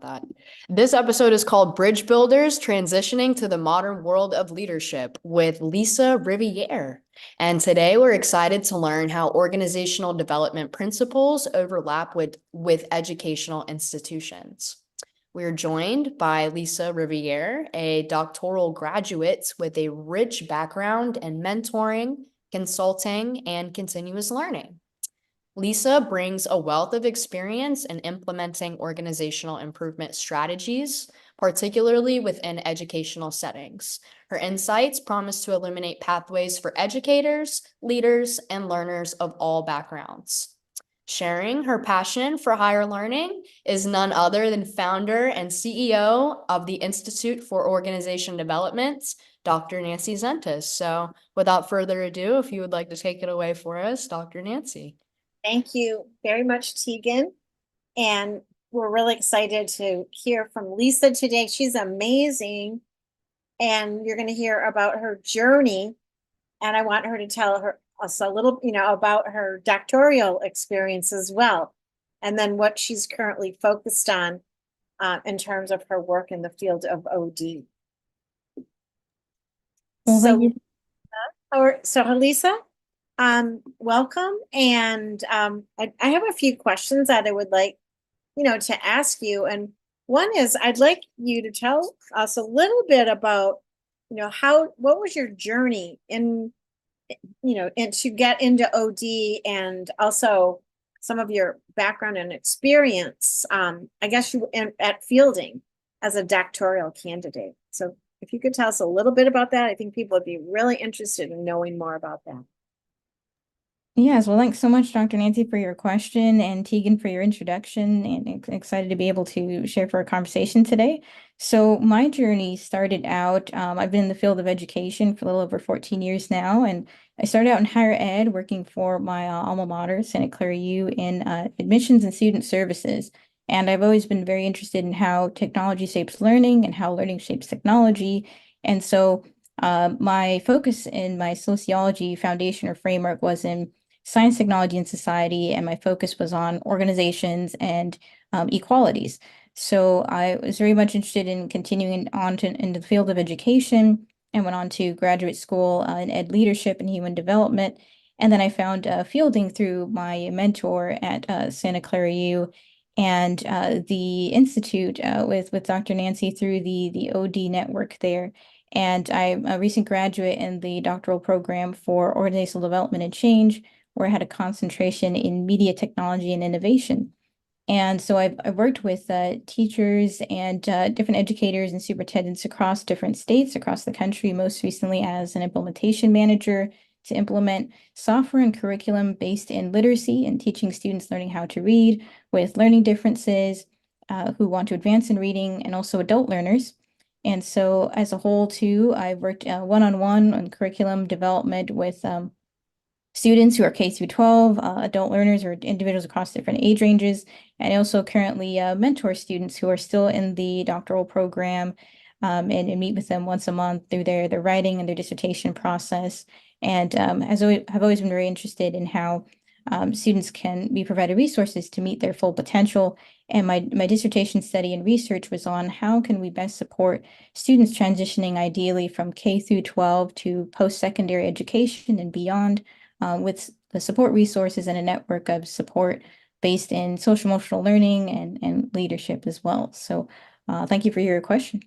that. This episode is called Bridge Builders Transitioning to the Modern World of Leadership with Leesa Riviere. And today we're excited to learn how organizational development principles overlap with educational institutions. We're joined by Leesa Riviere, a doctoral graduate with a rich background in mentoring, consulting, and continuous learning. Leesa brings a wealth of experience in implementing organizational improvement strategies, particularly within educational settings. Her insights promise to illuminate pathways for educators, leaders, and learners of all backgrounds. Sharing her passion for higher learning is none other than founder and CEO of the Institute for Organization Development, Dr. Nancy Zentis. So without further ado, if you would like to take it away for us, Dr. Nancy. Thank you very much, Tegan. And we're really excited to hear from Leesa today. She's amazing. And you're going to hear about her journey. And I want her to tell us a little, about her doctoral experience as well. And then what she's currently focused on in terms of her work in the field of OD. Well, thank you. So Lisa, welcome. And I have a few questions that I would like, to ask you. And one is, I'd like you to tell us a little bit about, what was your journey and to get into OD, and also some of your background and experience, I guess at fielding as a doctoral candidate. So if you could tell us a little bit about that, I think people would be really interested in knowing more about that. Yes, well, thanks so much, Dr. Nancy, for your question, and Tegan for your introduction, and excited to be able to share for our conversation today. So my journey started out, I've been in the field of education for a little over 14 years now, and I started out in higher ed, working for my alma mater, Santa Clara U, in admissions and student services. And I've always been very interested in how technology shapes learning and how learning shapes technology. And so my focus in my sociology foundation or framework was in science, technology, and society, and my focus was on organizations and equalities. So I was very much interested in continuing on in the field of education and went on to graduate school in ed leadership and human development. And then I found fielding through my mentor at Santa Clara U and the Institute with Dr. Nancy through the OD network there. And I'm a recent graduate in the doctoral program for organizational development and change, where I had a concentration in media technology and innovation. And so I've worked with teachers and different educators and superintendents across different states across the country, most recently as an implementation manager to implement software and curriculum based in literacy and teaching students learning how to read with learning differences, who want to advance in reading, and also adult learners. And so as a whole, too, I've worked one-on-one on curriculum development with students who are K through 12, adult learners or individuals across different age ranges, and I also currently mentor students who are still in the doctoral program and meet with them once a month through their writing and their dissertation process. And have always been very interested in how students can be provided resources to meet their full potential. And my dissertation study and research was on how can we best support students transitioning ideally from K through 12 to post-secondary education and beyond, with the support resources and a network of support based in social emotional learning and leadership as well. So thank you for your question.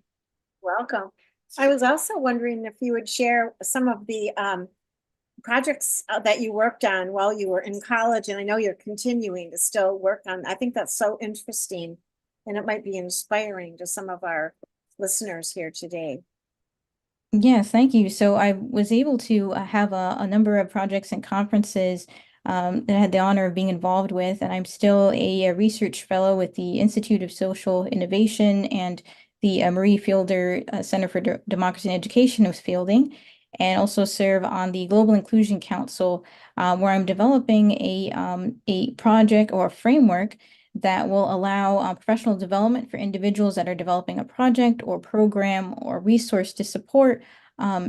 Welcome. I was also wondering if you would share some of the projects that you worked on while you were in college, and I know you're continuing to still work on. I think that's so interesting, and it might be inspiring to some of our listeners here today. Yes, thank you. So I was able to have a number of projects and conferences that I had the honor of being involved with, and I'm still a research fellow with the Institute of Social Innovation and the Marie Fielder Center for Democracy and Education of Fielding, and also serve on the Global Inclusion Council, where I'm developing a project or a framework that will allow professional development for individuals that are developing a project or program or resource to support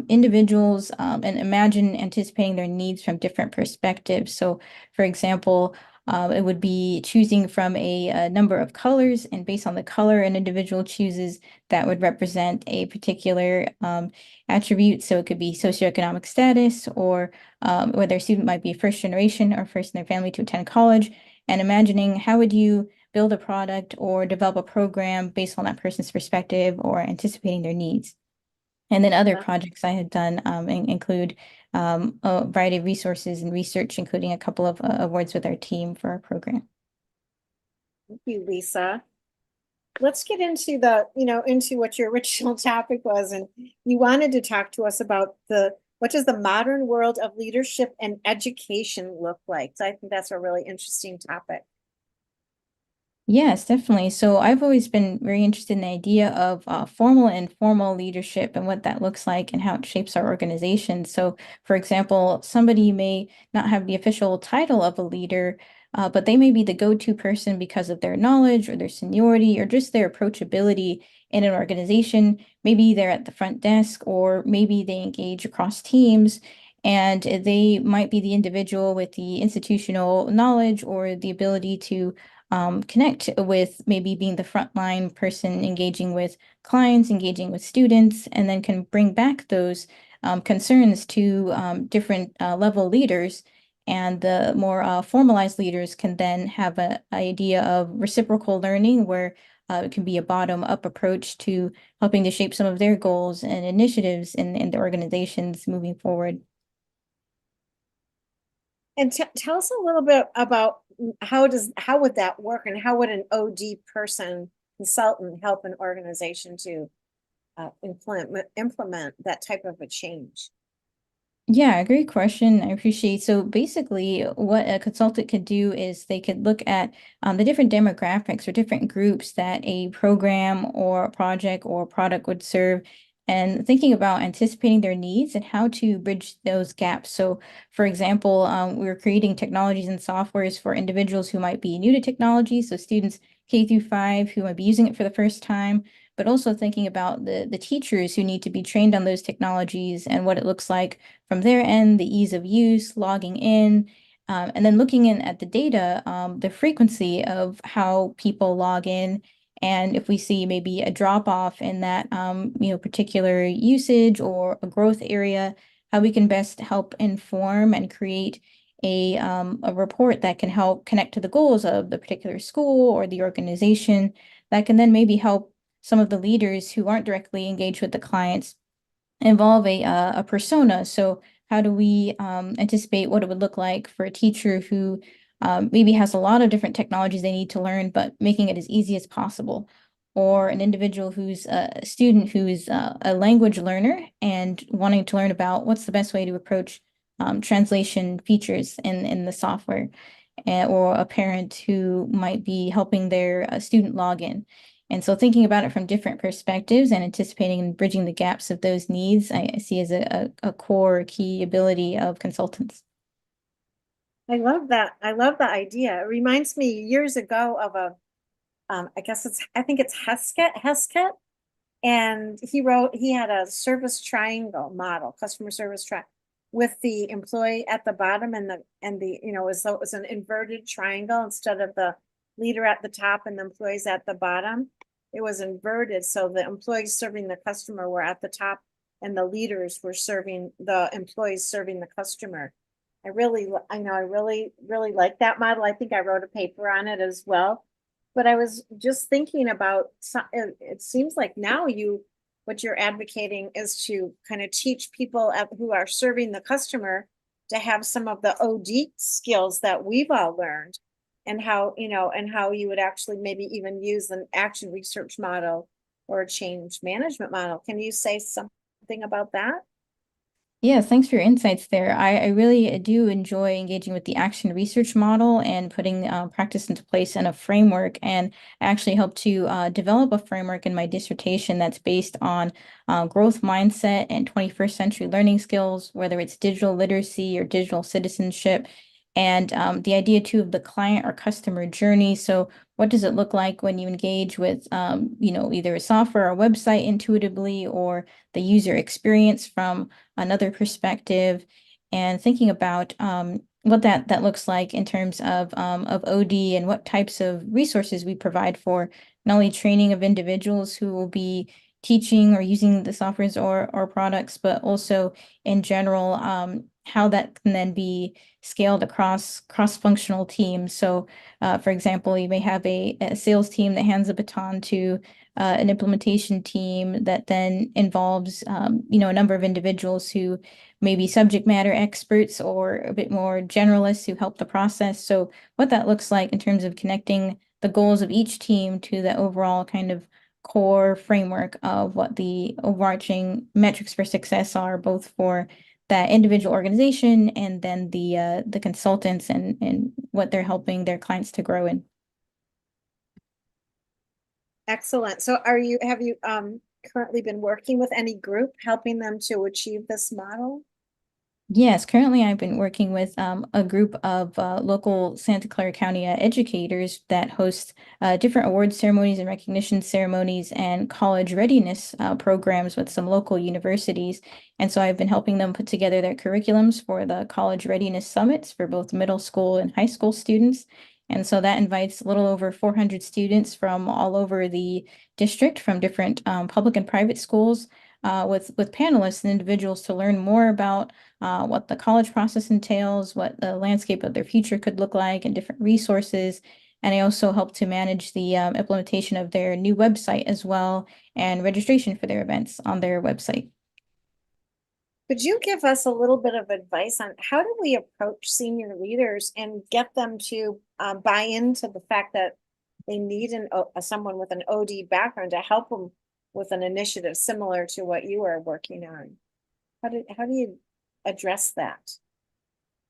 individuals and imagine anticipating their needs from different perspectives. So, for example, It would be choosing from a number of colors, and based on the color an individual chooses, that would represent a particular attribute. So it could be socioeconomic status, or whether a student might be first generation or first in their family to attend college, and imagining how would you build a product or develop a program based on that person's perspective or anticipating their needs. And then other projects I had done include a variety of resources and research, including a couple of awards with our team for our program. Thank you, Lisa. Let's get into the, into what your original topic was. And you wanted to talk to us about what does the modern world of leadership and education look like? So I think that's a really interesting topic. Yes, definitely. So I've always been very interested in the idea of formal and informal leadership and what that looks like and how it shapes our organization. So, for example, somebody may not have the official title of a leader, but they may be the go-to person because of their knowledge or their seniority or just their approachability in an organization. Maybe they're at the front desk, or maybe they engage across teams. And they might be the individual with the institutional knowledge or the ability to connect with maybe being the frontline person, engaging with clients, engaging with students, and then can bring back those concerns to different level leaders. And the more formalized leaders can then have an idea of reciprocal learning, where it can be a bottom-up approach to helping to shape some of their goals and initiatives in the organizations moving forward. And tell us a little bit about how would that work, and how would an OD consultant help an organization to implement that type of a change? Yeah, great question. I appreciate. So basically, what a consultant could do is they could look at the different demographics or different groups that a program or a project or product would serve, and thinking about anticipating their needs and how to bridge those gaps. So, for example, we're creating technologies and softwares for individuals who might be new to technology, so students K through 5 who might be using it for the first time, but also thinking about the teachers who need to be trained on those technologies and what it looks like from their end, the ease of use, logging in, and then looking in at the data, the frequency of how people log in. And if we see maybe a drop off in that, particular usage or a growth area, how we can best help inform and create a report that can help connect to the goals of the particular school or the organization, that can then maybe help some of the leaders who aren't directly engaged with the clients involve a persona. So how do we anticipate what it would look like for a teacher who maybe has a lot of different technologies they need to learn, but making it as easy as possible? Or an individual who's a student who's a language learner and wanting to learn about what's the best way to approach translation features in the software, or a parent who might be helping their student log in. And so thinking about it from different perspectives and anticipating and bridging the gaps of those needs, I see as a core key ability of consultants. I love that. I love the idea. It reminds me years ago of I think it's Heskett. And he had a service triangle model, customer service triangle, with the employee at the bottom and it was an inverted triangle instead of the leader at the top and the employees at the bottom. It was inverted, so the employees serving the customer were at the top and the leaders were serving the employees serving the customer. I really like that model. I think I wrote a paper on it as well. But I was just thinking about, it seems like now what you're advocating is to kind of teach people who are serving the customer to have some of the OD skills that we've all learned, and how you would actually maybe even use an action research model or a change management model. Can you say something about that? Yeah, thanks for your insights there. I really do enjoy engaging with the action research model and putting practice into place in a framework. And I actually helped to develop a framework in my dissertation that's based on growth mindset and 21st century learning skills, whether it's digital literacy or digital citizenship. And the idea too of the client or customer journey. So what does it look like when you engage with, either a software or website intuitively, or the user experience from another perspective, and thinking about what that looks like in terms of OD and what types of resources we provide for not only training of individuals who will be teaching or using the softwares or products, but also in general, how that can then be scaled across cross-functional teams. So, for example, you may have a sales team that hands a baton to an implementation team that then involves, a number of individuals who maybe subject matter experts or a bit more generalists who help the process. So what that looks like in terms of connecting the goals of each team to the overall kind of core framework of what the overarching metrics for success are, both for that individual organization and then the consultants and what they're helping their clients to grow in. Excellent. So have you currently been working with any group helping them to achieve this model? Yes, currently I've been working with a group of local Santa Clara County educators that host different award ceremonies and recognition ceremonies and college readiness programs with some local universities. And so I've been helping them put together their curriculums for the college readiness summits for both middle school and high school students. And so that invites a little over 400 students from all over the district, from different public and private schools, with panelists and individuals to learn more about what the college process entails, what the landscape of their future could look like, and different resources. And I also help to manage the implementation of their new website as well, and registration for their events on their website. Could you give us a little bit of advice on how do we approach senior leaders and get them to buy into the fact that they need someone with an OD background to help them with an initiative similar to what you are working on? How do you address that?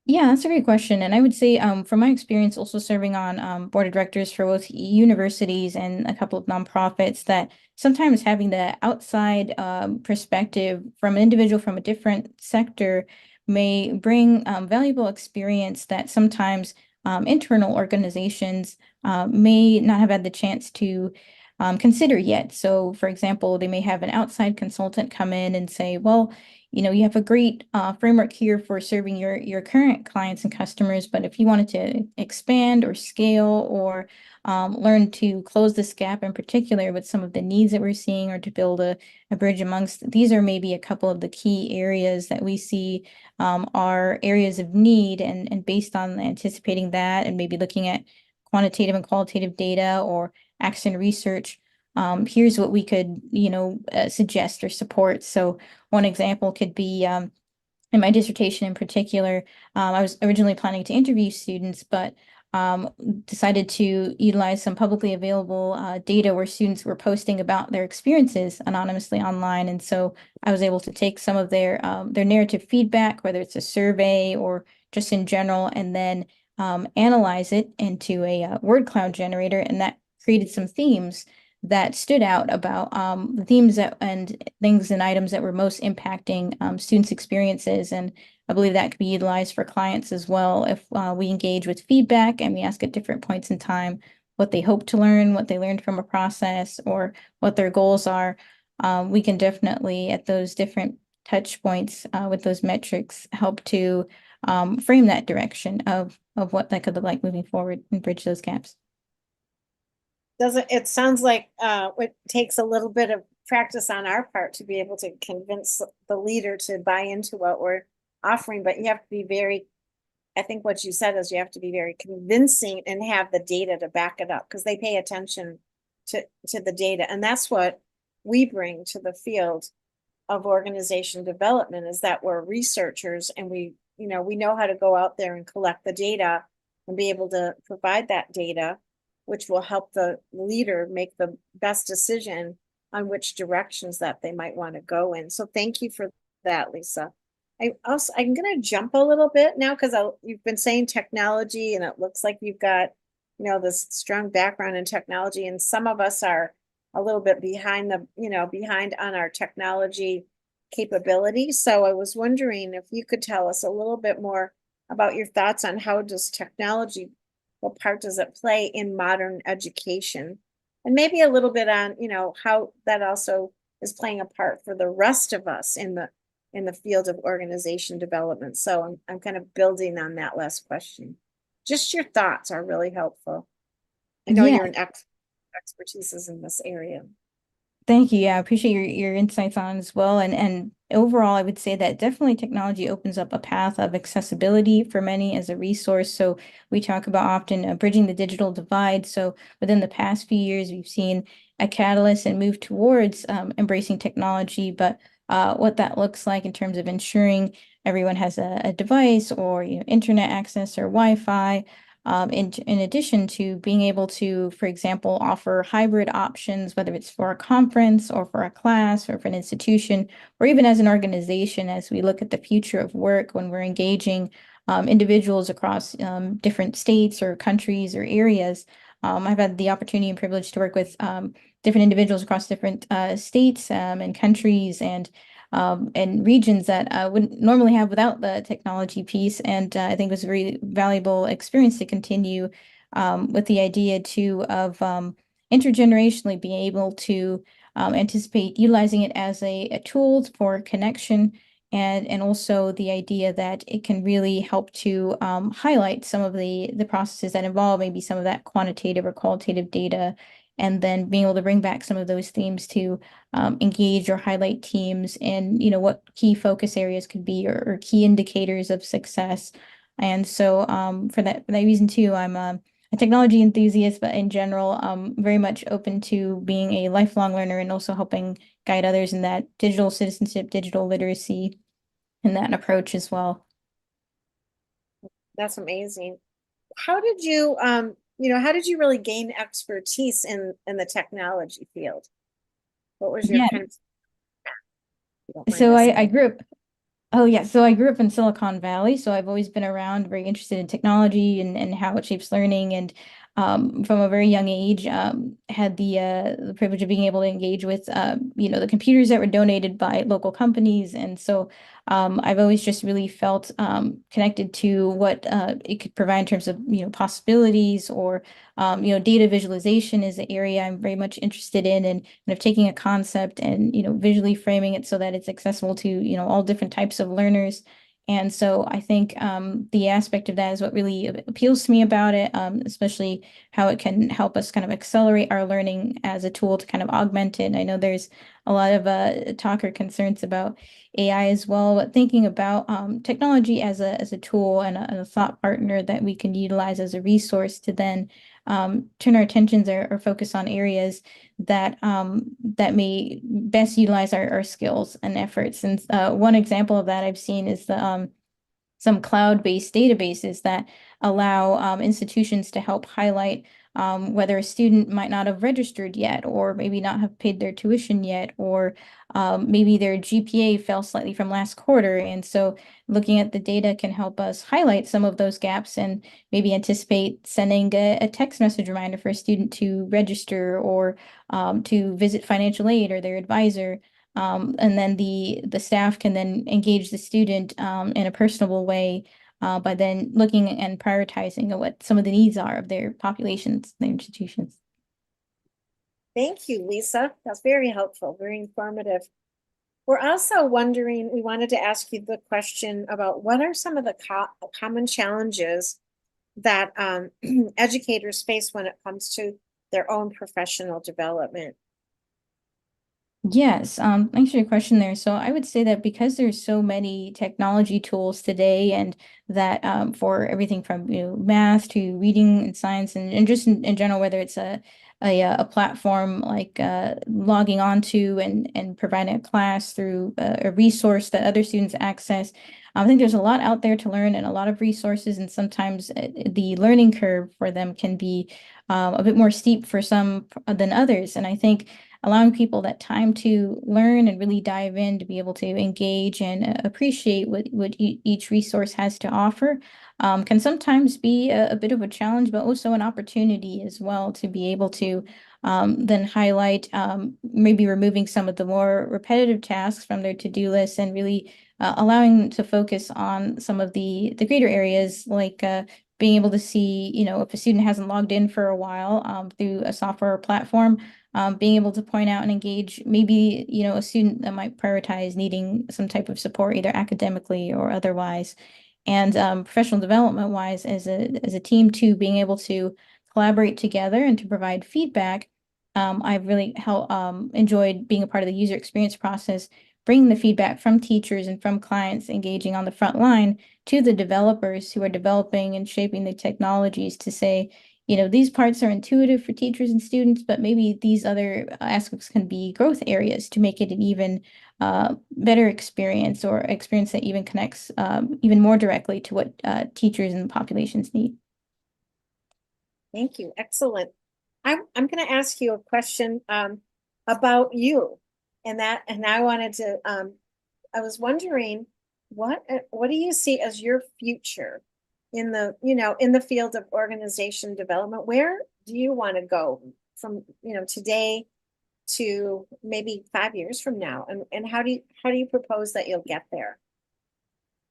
Yeah, that's a great question. And I would say, from my experience also serving on board of directors for both universities and a couple of nonprofits, that sometimes having the outside perspective from an individual from a different sector may bring valuable experience that sometimes internal organizations may not have had the chance to consider yet. So, for example, they may have an outside consultant come in and say, well, you have a great framework here for serving your current clients and customers, but if you wanted to expand or scale or learn to close this gap in particular with some of the needs that we're seeing, or to build a bridge amongst, these are maybe a couple of the key areas that we see are areas of need, and based on anticipating that and maybe looking at quantitative and qualitative data or action research, here's what we could, suggest or support. So one example could be in my dissertation in particular, I was originally planning to interview students, but decided to utilize some publicly available data where students were posting about their experiences anonymously online. And so I was able to take some of their narrative feedback, whether it's a survey or just in general, and then analyze it into a word cloud generator, and that created some themes that stood out about the themes and things and items that were most impacting students' experiences. And I believe that could be utilized for clients as well if we engage with feedback and we ask at different points in time what they hope to learn, what they learned from a process, or what their goals are. We can definitely, at those different touch points with those metrics, help to frame that direction of what that could look like moving forward and bridge those gaps. It sounds like it takes a little bit of practice on our part to be able to convince the leader to buy into what we're offering, but you have to be I think what you said is you have to be very convincing and have the data to back it up, because they pay attention to the data. And that's what we bring to the field of organization development, is that we're researchers, and we know how to go out there and collect the data and be able to provide that data, which will help the leader make the best decision on which directions that they might want to go in. So thank you for that, Leesa. I'm going to jump a little bit now, because you've been saying technology, and it looks like you've got, this strong background in technology, and some of us are a little bit behind on our technology capability. So I was wondering if you could tell us a little bit more about your thoughts on how does technology, what part does it play in modern education? And maybe a little bit on, how that also is playing a part for the rest of us in the in the field of organization development. So I'm kind of building on that last question. Just your thoughts are really helpful. I know Yeah. you're an expertise is in this area. Thank you. Yeah, I appreciate your insights on as well. And overall, I would say that definitely technology opens up a path of accessibility for many as a resource. So we talk about often bridging the digital divide. So within the past few years, we've seen a catalyst and move towards embracing technology. But what that looks like in terms of ensuring everyone has a device or internet access or Wi-Fi. In addition to being able to, for example, offer hybrid options, whether it's for a conference or for a class or for an institution, or even as an organization, as we look at the future of work when we're engaging individuals across different states or countries or areas. I've had the opportunity and privilege to work with different individuals across different states and countries and regions that wouldn't normally have without the technology piece. And I think it was a really valuable experience to continue with the idea too of intergenerationally being able to anticipate utilizing it as a tool for connection. And also the idea that it can really help to highlight some of the processes that involve maybe some of that quantitative or qualitative data, and then being able to bring back some of those themes to engage or highlight teams and what key focus areas could be or key indicators of success. And so for that reason too, I'm a technology enthusiast, but in general, very much open to being a lifelong learner and also helping guide others in that digital citizenship, digital literacy, and that approach as well. That's amazing. How did you how did you really gain expertise in the technology field? What was your Yeah. kind of, if you don't mind So asking? I grew up. Oh yeah, so I grew up in Silicon Valley, so I've always been around, very interested in technology and how it shapes learning, and from a very young age, had the privilege of being able to engage with the computers that were donated by local companies, and so I've always just really felt connected to what it could provide in terms of possibilities, or data visualization is an area I'm very much interested in, and kind of taking a concept and visually framing it so that it's accessible to all different types of learners. And so I think the aspect of that is what really appeals to me about it, especially how it can help us kind of accelerate our learning as a tool to kind of augment it. I know there's a lot of talk or concerns about AI as well, but thinking about technology as a tool and a thought partner that we can utilize as a resource to then turn our attentions or focus on areas that may best utilize our skills and efforts. And one example of that I've seen is some cloud-based databases that allow institutions to help highlight whether a student might not have registered yet, or maybe not have paid their tuition yet, or maybe their GPA fell slightly from last quarter. And so looking at the data can help us highlight some of those gaps and maybe anticipate sending a text message reminder for a student to register, or to visit financial aid or their advisor. And then the staff can then engage the student in a personable way by then looking and prioritizing what some of the needs are of their populations, their institutions. Thank you, Lisa. That's very helpful, very informative. We're also wondering, we wanted to ask you the question about what are some of the common challenges that educators face when it comes to their own professional development? Yes, thanks for your question there. So I would say that because there's so many technology tools today, and that for everything from math to reading and science, and just in general, whether it's a platform like logging onto and providing a class through a resource that other students access. I think there's a lot out there to learn and a lot of resources, and sometimes the learning curve for them can be a bit more steep for some than others. And I think allowing people that time to learn and really dive in, to be able to engage and appreciate what each resource has to offer, can sometimes be a bit of a challenge, but also an opportunity as well to be able to then highlight maybe removing some of the more repetitive tasks from their to-do list, and really allowing them to focus on some of the greater areas like being able to see, if a student hasn't logged in for a while through a software platform, being able to point out and engage maybe, a student that might prioritize needing some type of support, either academically or otherwise. And professional development wise, as a team too, being able to collaborate together and to provide feedback. I've really enjoyed being a part of the user experience process, bringing the feedback from teachers and from clients engaging on the front line to the developers who are developing and shaping the technologies to say, these parts are intuitive for teachers and students, but maybe these other aspects can be growth areas to make it an even better experience, or experience that even connects even more directly to what teachers and populations need. Thank you. Excellent. I'm going to ask you a question about you, and I wanted to I was wondering what do you see as your future in the in the field of organization development? Where do you want to go from today to maybe 5 years from now, and how do you propose that you'll get there?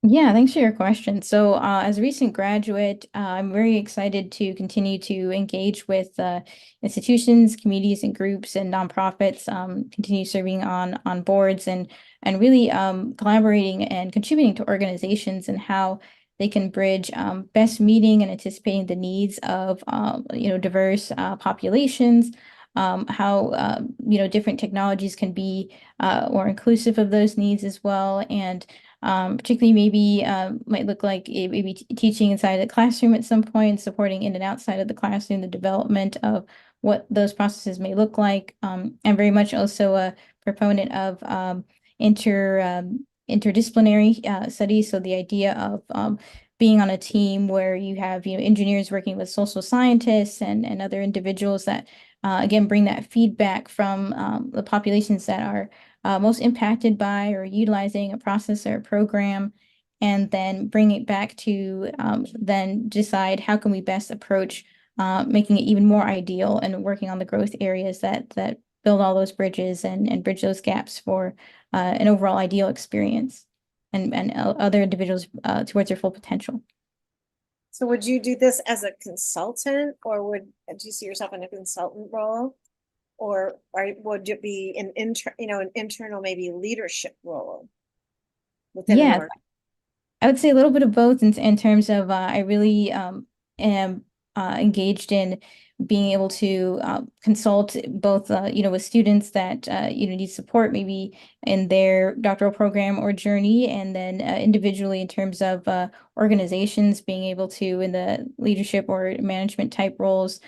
Yeah, thanks for your question. So, as a recent graduate, I'm very excited to continue to engage with institutions, communities, and groups and nonprofits. Continue serving on boards and really collaborating and contributing to organizations and how they can bridge best meeting and anticipating the needs of diverse populations. How different technologies can be more inclusive of those needs as well, and particularly maybe might look like maybe teaching inside the classroom at some point, supporting in and outside of the classroom, the development of what those processes may look like. I'm very much also a proponent of interdisciplinary studies. So the idea of being on a team where you have engineers working with social scientists and other individuals that again bring that feedback from the populations that are most impacted by or utilizing a process or a program, and then bring it back to then decide how can we best approach making it even more ideal and working on the growth areas that build all those bridges and bridge those gaps for an overall ideal experience and other individuals towards their full potential. So would you do this as a consultant, or do you see yourself in a consultant role? Or would it be an internal maybe leadership role within an Yeah, org? I would say a little bit of both in terms of I really am engaged in being able to consult both with students that need support maybe in their doctoral program or journey, and then individually in terms of organizations being able to, in the leadership or management type roles,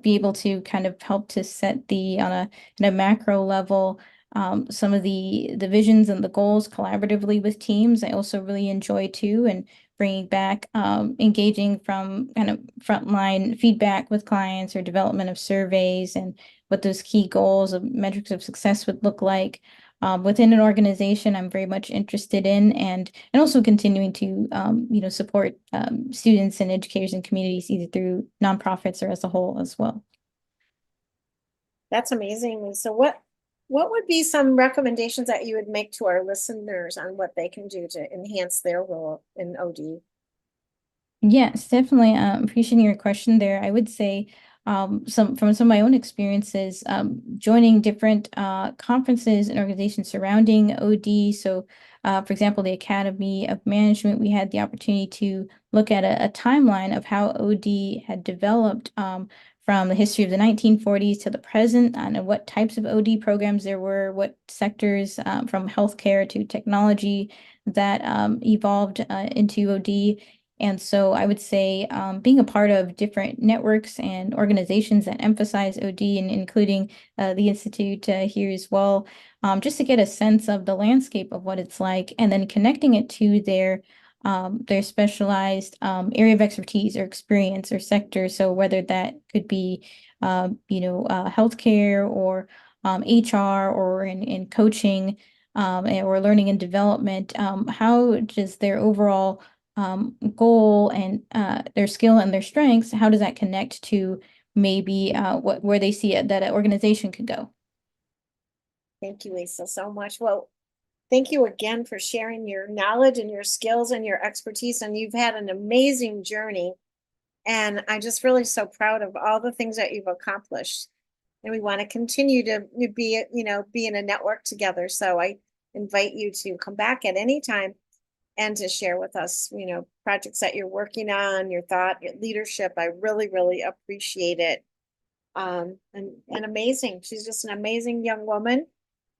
be able to kind of help to set the on a macro level some of the visions and the goals collaboratively with teams. I also really enjoy too, and bringing back engaging from kind of frontline feedback with clients or development of surveys and what those key goals of metrics of success would look like. Within an organization, I'm very much interested in, and also continuing to support students and educators and communities either through nonprofits or as a whole as well. That's amazing. So what would be some recommendations that you would make to our listeners on what they can do to enhance their role in OD? Yes, definitely. Appreciating your question there. I would say some of my own experiences joining different conferences and organizations surrounding OD. So, for example, the Academy of Management, we had the opportunity to look at a timeline of how OD had developed from the history of the 1940s to the present, and what types of OD programs there were, what sectors from healthcare to technology that evolved into OD. And so I would say being a part of different networks and organizations that emphasize OD, and including the Institute here as well, just to get a sense of the landscape of what it's like, and then connecting it to their specialized area of expertise or experience or sector. So whether that could be, healthcare or HR or in coaching or learning and development, how does their overall goal and their skill and their strengths, how does that connect to maybe where they see it that an organization could go? Thank you, Lisa, so much. Well, thank you again for sharing your knowledge and your skills and your expertise. And you've had an amazing journey And I'm just really so proud of all the things that you've accomplished. And we want to continue to be, be in a network together. So I invite you to come back at any time and to share with us, projects that you're working on, your thought, your leadership. I really, really appreciate it. And amazing. She's just an amazing young woman,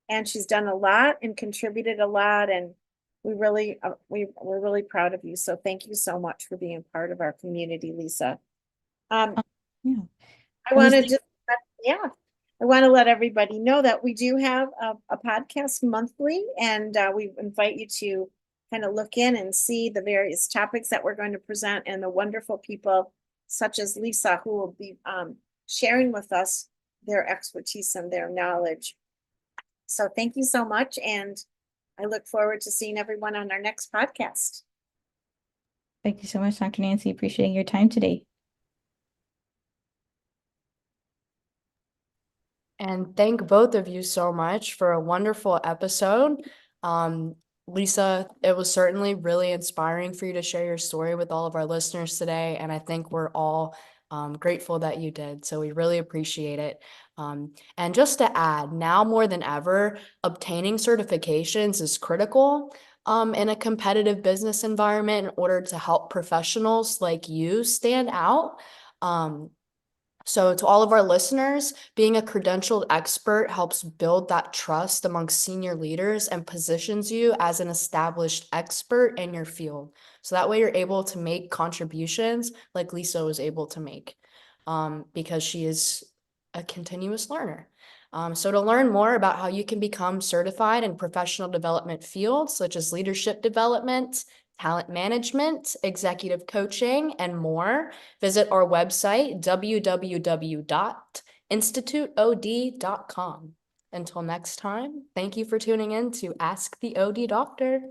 and she's done a lot and contributed a lot. And we're really proud of you. So thank you so much for being part of our community, Leesa. Um, Yeah. I want to just, yeah, I want to let everybody know that we do have a podcast monthly, and we invite you to kind of look in and see the various topics that we're going to present and the wonderful people such as Leesa, who will be sharing with us their expertise and their knowledge. So thank you so much. And I look forward to seeing everyone on our next podcast. Thank you so much, Dr. Nancy. Appreciating your time today. And thank both of you so much for a wonderful episode. Leesa, it was certainly really inspiring for you to share your story with all of our listeners today. And I think we're all grateful that you did. So we really appreciate it. And just to add, now more than ever, obtaining certifications is critical in a competitive business environment in order to help professionals like you stand out. So to all of our listeners, being a credentialed expert helps build that trust among senior leaders and positions you as an established expert in your field. So that way you're able to make contributions like Leesa was able to make, because she is a continuous learner. So to learn more about how you can become certified in professional development fields such as leadership development, talent management, executive coaching, and more, visit our website, www.instituteod.com. Until next time, thank you for tuning in to Ask the OD Doctor.